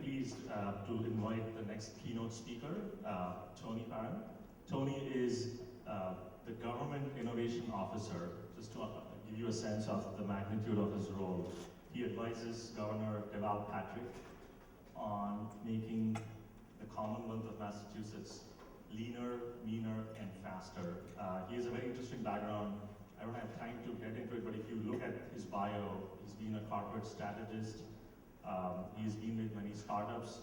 Pleased to invite the next keynote speaker, Tony Parham. Tony is the Government Innovation Officer. Just to give you a sense of the magnitude of his role, he advises Governor Deval Patrick on making the Commonwealth of Massachusetts leaner, meaner, and faster. He has a very interesting background. I don't have time to get into it, but if you look at his bio, he's been a corporate strategist. He's been with many startups,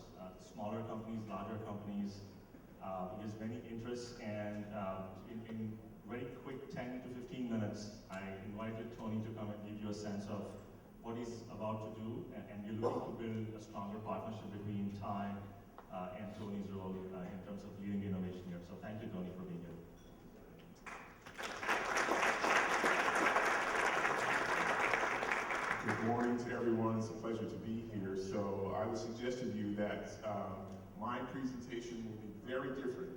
smaller companies, larger companies. He has many interests, and in very quick 10 to 15 minutes, I invited Tony to come and give you a sense of what he's about to do, and we're looking to build a stronger partnership between TiE and Tony's role in terms of leading innovation here. So thank you, Tony, for being here. Good morning to everyone. It's a pleasure to be here. So I would suggest to you that my presentation will be very different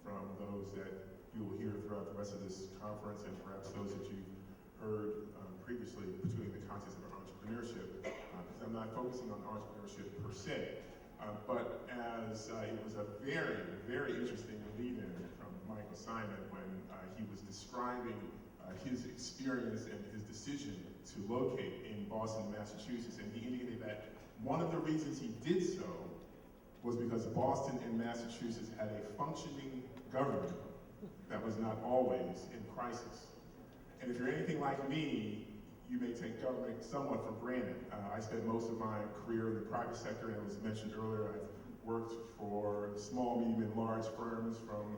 from those that you will hear throughout the rest of this conference, and perhaps those that you've heard previously, particularly in the context of entrepreneurship, because I'm not focusing on entrepreneurship per se. But as it was a very, very interesting lead-in from Michael Simon when he was describing his experience and his decision to locate in Boston, Massachusetts, and he indicated that one of the reasons he did so was because Boston and Massachusetts had a functioning government that was not always in crisis. And if you're anything like me, you may take government somewhat for granted. I spent most of my career in the private sector, and as mentioned earlier, I've worked for small, medium, and large firms from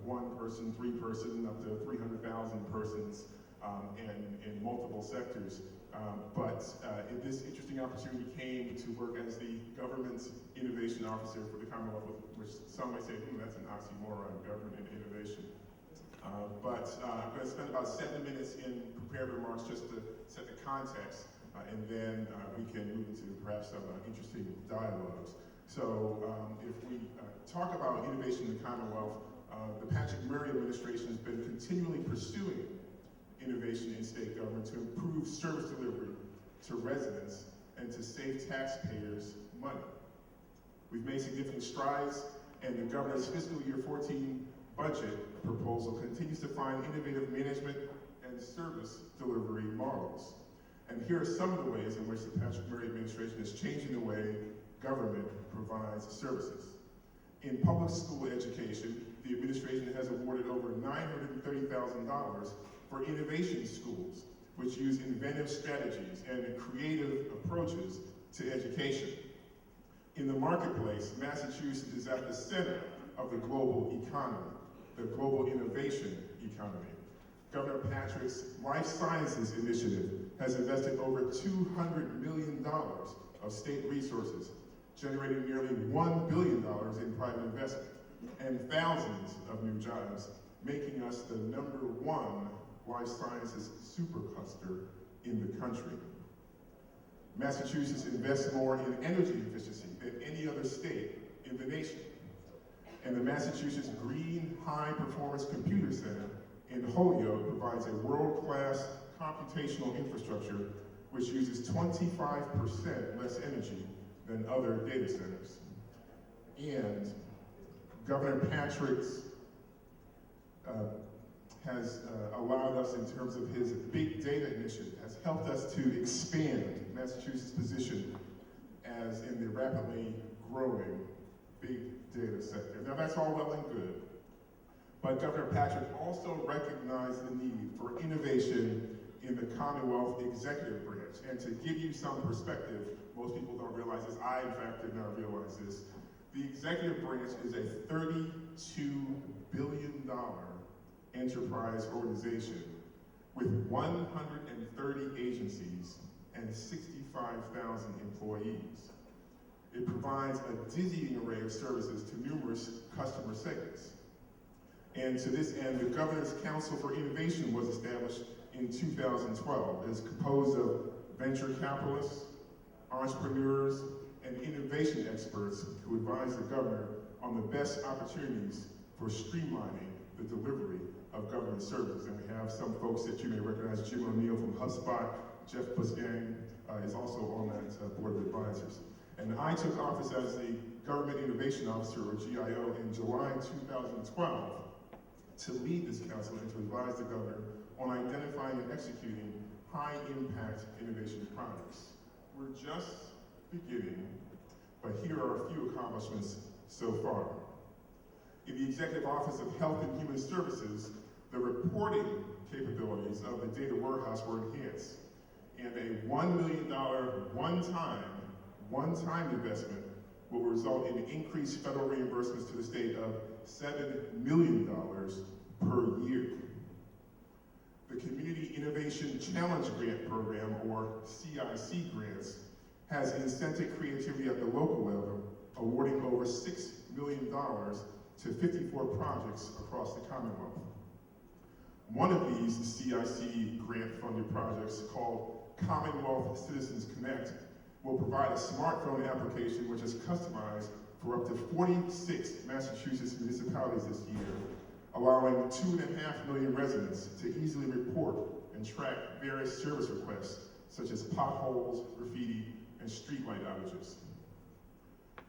one person, three person, up to 300,000 persons, and in multiple sectors. But this interesting opportunity came to work as the government's innovation officer for the Commonwealth, which some might say, that's an oxymoron, government and innovation. But I'm going to spend about 7 minutes in prepared remarks just to set the context, and then we can move into perhaps some interesting dialogues. So if we talk about innovation in the Commonwealth, the Patrick Murray administration has been continually pursuing innovation in state government to improve service delivery to residents and to save taxpayers money. We've made significant strides, and the governor's fiscal year 14 budget proposal continues to find innovative management and service delivery models. And here are some of the ways in which the Patrick Murray administration is changing the way government provides services. In public school education, the administration has awarded over $930,000 for innovation schools, which use inventive strategies and creative approaches to education. In the marketplace, Massachusetts is at the center of the global economy, the global innovation economy. Governor Patrick's Life Sciences Initiative has invested over $200 million of state resources, generating nearly $1 billion in private investment and thousands of new jobs, making us the #1 life sciences supercluster in the country. Massachusetts invests more in energy efficiency than any other state in the nation. And the Massachusetts Green High Performance Computer Center in Holyoke provides a world-class computational infrastructure which uses 25% less energy than other data centers. And Governor Patrick's has allowed us, in terms of his big data initiative, has helped us to expand Massachusetts' position as in the rapidly growing big data sector. Now that's all well and good, but Governor Patrick also recognized the need for innovation in the Commonwealth executive branch. And to give you some perspective, most people don't realize this, I in fact did not realize this, the executive branch is a $32 billion enterprise organization with 130 agencies and 65,000 employees. It provides a dizzying array of services to numerous customer segments. And to this end, the Governor's Council for Innovation was established in 2012. It is composed of venture capitalists, entrepreneurs, and innovation experts who advise the governor on the best opportunities for streamlining the delivery of government services. And we have some folks that you may recognize. Jim O'Neill from HubSpot, Jeff Busgang is also on that board of advisors. And I took office as the Government Innovation Officer, or GIO, in July 2012 to lead this council and to advise the governor on identifying and executing high-impact innovation projects. We're just beginning, but here are a few accomplishments so far. In the Executive Office of Health and Human Services, the reporting capabilities of the data warehouse were enhanced, and a $1 million one-time investment will result in increased federal reimbursements to the state of $7 million per year. The Community Innovation Challenge Grant Program, or CIC grants, has incented creativity at the local level, awarding over $6 million to 54 projects across the Commonwealth. One of these CIC grant-funded projects, called Commonwealth Citizens Connect, will provide a smartphone application which is customized for up to 46 Massachusetts municipalities this year, allowing 2.5 million residents to easily report and track various service requests, such as potholes, graffiti, and streetlight outages.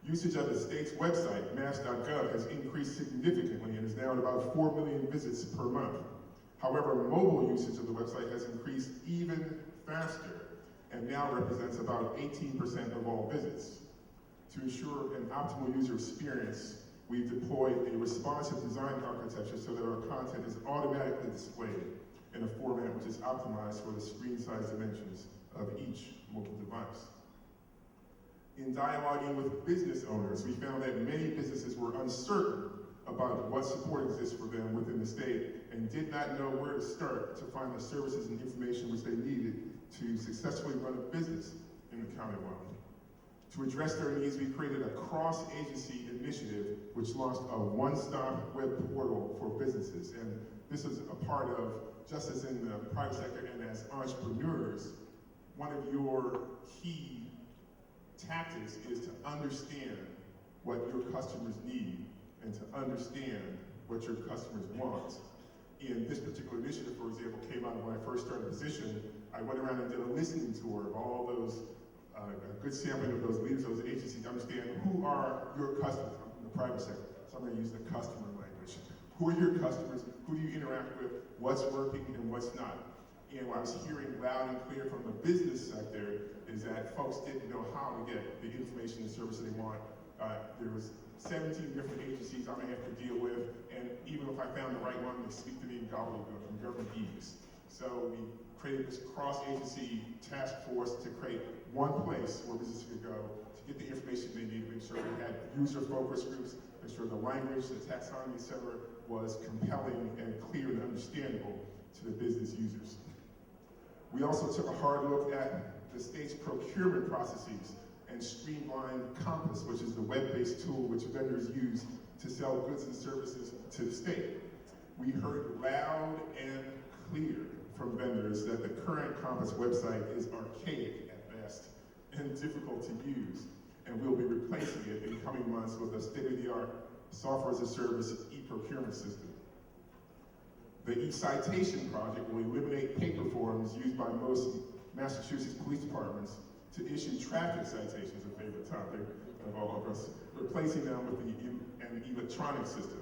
Usage of the state's website, mass.gov, has increased significantly and is now at about 4 million visits per month. However, mobile usage of the website has increased even faster and now represents about 18% of all visits. To ensure an optimal user experience, we've deployed a responsive design architecture so that our content is automatically displayed in a format which is optimized for the screen size dimensions of each mobile device. In dialoguing with business owners, we found that many businesses were uncertain about what support exists for them within the state and did not know where to start to find the services and information which they needed to successfully run a business in the Commonwealth. To address their needs, we created a cross-agency initiative which launched a one-stop web portal for businesses. And this is a part of, just as in the private sector and as entrepreneurs, one of your key tactics is to understand what your customers need and to understand what your customers want. In this particular initiative, for example, came out when I first started the position. I went around and did a listening tour of all those, a good sampling of those leaders, those agencies, to understand who are your customers. I'm from the private sector, so I'm going to use the customer language. Who are your customers? Who do you interact with? What's working and what's not? And what I was hearing loud and clear from the business sector is that folks didn't know how to get the information and service they want. There was 17 different agencies I'm gonna have to deal with, and even if I found the right one, they speak to me in gobbledygook and government ease. So we created this cross-agency task force to create one place where businesses could go to get the information they need, to make sure we had user focus groups, make sure the language, the taxonomy, etc., was compelling and clear and understandable to the business users. We also took a hard look at the state's procurement processes and streamlined Compass, which is the web-based tool which vendors use to sell goods and services to the state. We heard loud and clear from vendors that the current Compass website is archaic at best and difficult to use, and we'll be replacing it in coming months with a state-of-the-art software-as-a-service e-procurement system. The e-citation project will eliminate paper forms used by most Massachusetts police departments to issue traffic citations, a favorite topic of all of us, replacing them with an electronic system.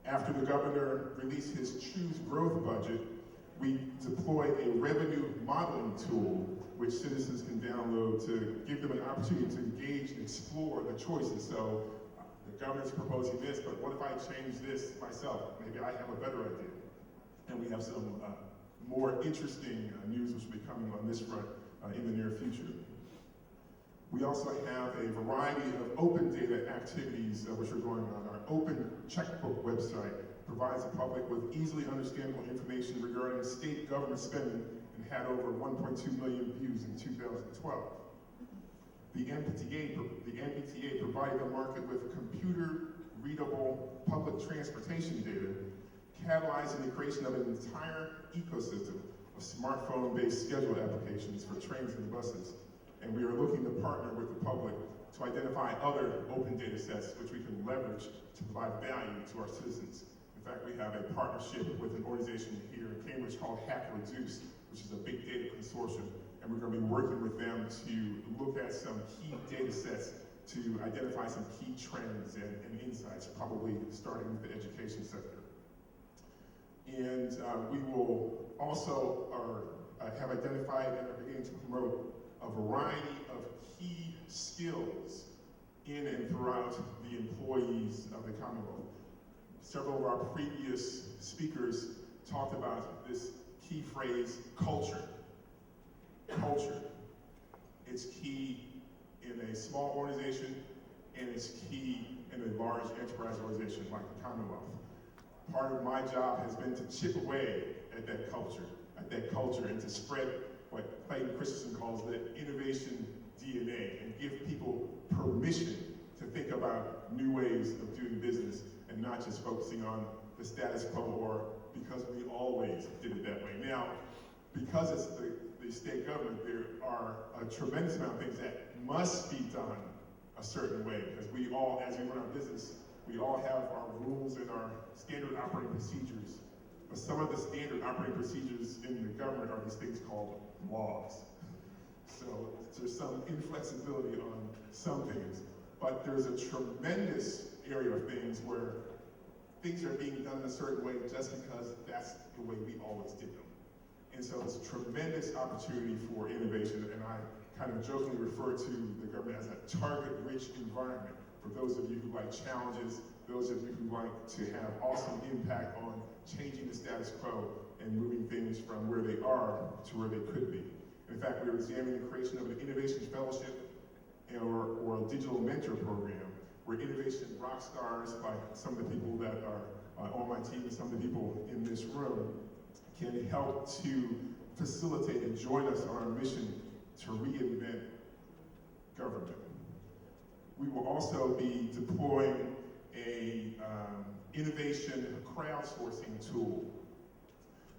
After the governor released his Choose Growth budget, we deployed a revenue modeling tool which citizens can download to give them an opportunity to engage and explore the choices. So the governor's proposing this, but what if I change this myself? Maybe I have a better idea. And we have some more interesting news which will be coming on this front in the near future. We also have a variety of open data activities which are going on. Our open checkbook website provides the public with easily understandable information regarding state government spending and had over 1.2 million views in 2012. The MBTA provided the market with computer-readable public transportation data, catalyzing the creation of an entire ecosystem of smartphone-based schedule applications for trains and buses. And we are looking to partner with the public to identify other open data sets which we can leverage to provide value to our citizens. In fact, we have a partnership with an organization here in Cambridge called Hack Reduce, which is a big data consortium, and we're going to be working with them to look at some key data sets to identify some key trends and insights, probably starting with the education sector. And we will also have identified and are beginning to promote a variety of key skills in and throughout the employees of the Commonwealth. Several of our previous speakers talked about this key phrase, culture. Culture. It's key in a small organization, and it's key in a large enterprise organization like the Commonwealth. Part of my job has been to chip away at that culture, and to spread what Clayton Christensen calls the innovation DNA, and give people permission to think about new ways of doing business, and not just focusing on the status quo or because we always did it that way. Now, because it's the state government, there are a tremendous amount of things that must be done a certain way, because we all, as we run our business, we all have our rules and our standard operating procedures. But some of the standard operating procedures in the government are these things called laws. So there's some inflexibility on some things, but there's a tremendous area of things where things are being done in a certain way just because that's the way we always did them. And so it's a tremendous opportunity for innovation, and I kind of jokingly refer to the government as a target-rich environment for those of you who like challenges, those of you who like to have awesome impact on changing the status quo and moving things from where they are to where they could be. In fact, we are examining the creation of an innovation fellowship or a digital mentor program where innovation rock stars, like some of the people that are on my team and some of the people in this room, can help to facilitate and join us on our mission to reinvent government. We will also be deploying a innovation crowdsourcing tool,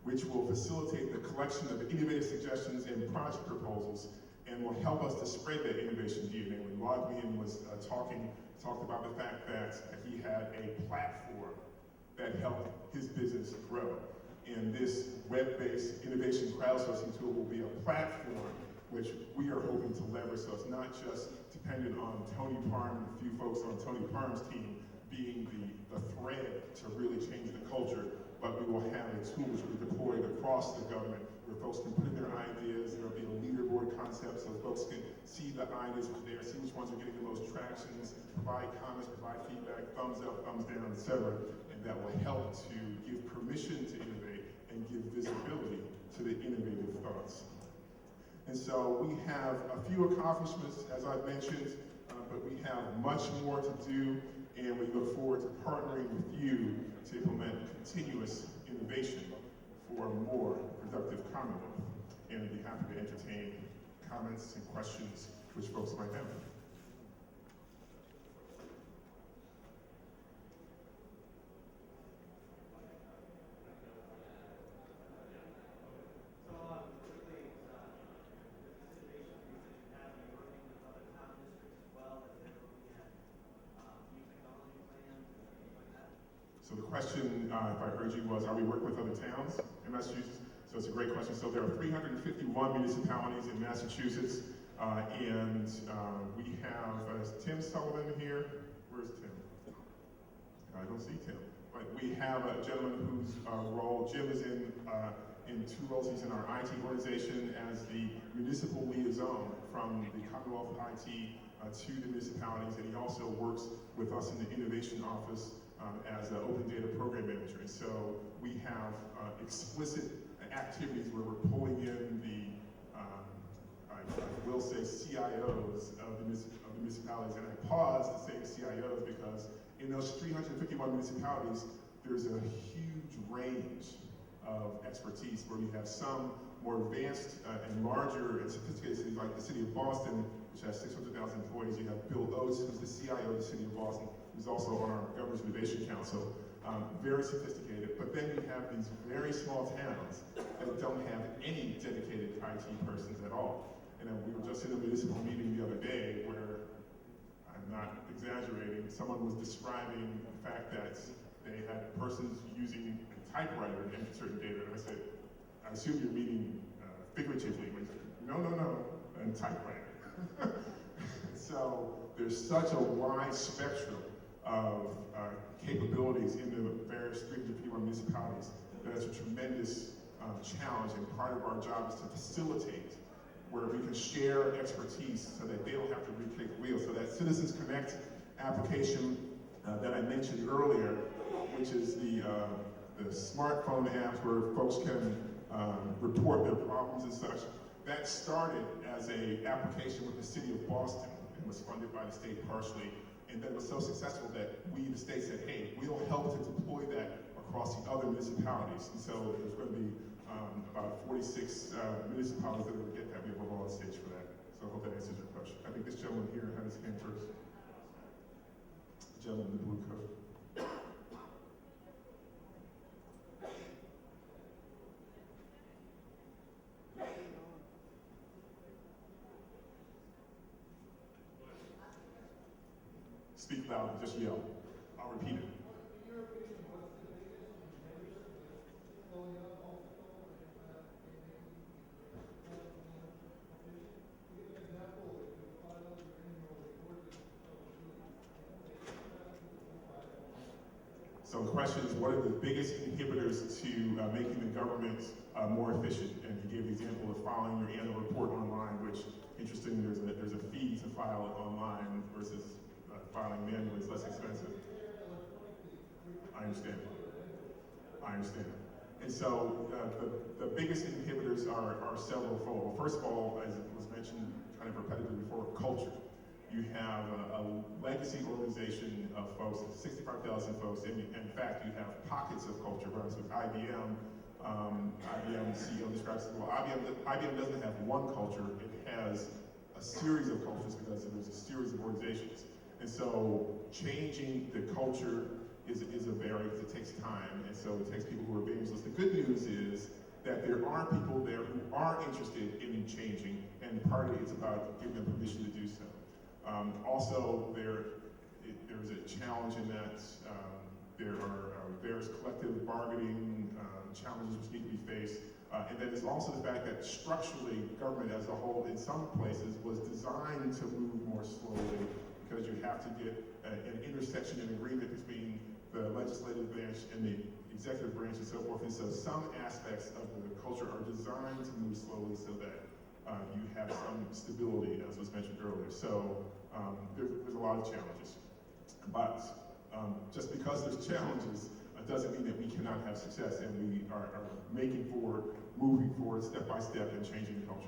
which will facilitate the collection of innovative suggestions and project proposals, and will help us to spread that innovation DNA. When Logmein was talked about the fact that he had a platform that helped his business grow. And this web-based innovation crowdsourcing tool will be a platform which we are hoping to leverage, so it's not just dependent on Tony Parham and a few folks on Tony Parham's team being the thread to really change the culture, but we will have a tool which will be deployed across the government where folks can put in their ideas. There will be a leaderboard concept so folks can see the ideas which are there, see which ones are getting the most tractions, provide comments, provide feedback, thumbs up, thumbs down, etc. And that will help to give permission to innovate and give visibility to the innovative thoughts. And so we have a few accomplishments, as I've mentioned, but we have much more to do, and we look forward to partnering with you to implement continuous innovation for a more productive Commonwealth. And I'd be happy to entertain comments and questions which folks might have. So the question, if I heard you, was, are we working with other towns in Massachusetts? So it's a great question. So there are 351 municipalities in Massachusetts, and we have, is Tim Sullivan here? Where's Tim? I don't see Tim. But we have a gentleman whose role, Jim is in two roles. He's in our IT organization as the municipal liaison from the Commonwealth IT to the municipalities, and he also works with us in the innovation office as an open data program manager. And so we have explicit activities where we're pulling in the, I will say, CIOs of the municipalities. And I pause to say CIOs because in those 351 municipalities, there's a huge range of expertise where you have some more advanced and larger and sophisticated cities like the city of Boston, which has 600,000 employees. You have Bill Oates, who's the CIO of the city of Boston, who's also on our Governor's Innovation Council. Very sophisticated, but then you have these very small towns that don't have any dedicated IT persons at all. And we were just in a municipal meeting the other day where, I'm not exaggerating, someone was describing the fact that they had persons using a typewriter to enter certain data, and I said, I assume you're meaning figuratively when No, and typewriter. So there's such a wide spectrum of capabilities in the various 351 municipalities that it's a tremendous challenge, and part of our job is to facilitate where we can share expertise so that they don't have to recreate the wheel. So that Citizens Connect application that I mentioned earlier, which is the smartphone apps where folks can report their problems and such, that started as an application with the city of Boston and was funded by the state partially, and then was so successful that we, the state, said, hey, we'll help to deploy that across the other municipalities. And so there's going to be about 46 municipalities that will get that. We have a law stage for that. So I hope that answers your question. I think this gentleman here had his hand first. The gentleman in the blue coat. Speak loud, just yell. I'll repeat it. So the question is, what are the biggest inhibitors to making the government more efficient? And he gave the example of filing your annual report online, which, interestingly, there's a fee to file it online versus filing manually is less expensive. I understand. And so the biggest inhibitors are several fold. Well, first of all, as it was mentioned kind of repetitively before, culture. You have a legacy organization of folks, 65,000 folks, and in fact, you have pockets of culture. Runs with IBM. IBM CEO describes it well. IBM doesn't have one culture; it has a series of cultures because there's a series of organizations. And so changing the culture is a variance. It takes time, and so it takes people who are evangelists. The good news is that there are people there who are interested in changing, and partly it's about giving them permission to do so. Also, there's a challenge in that there are various collective bargaining challenges which need to be faced. And then there's also the fact that structurally, government as a whole in some places was designed to move more slowly, because you have to get an intersection and agreement between the legislative branch and the executive branch and so forth. And so some aspects of the culture are designed to move slowly so that you have some stability, as was mentioned earlier. So there's a lot of challenges. But just because there's challenges doesn't mean that we cannot have success, and we are moving forward step by step and changing the culture.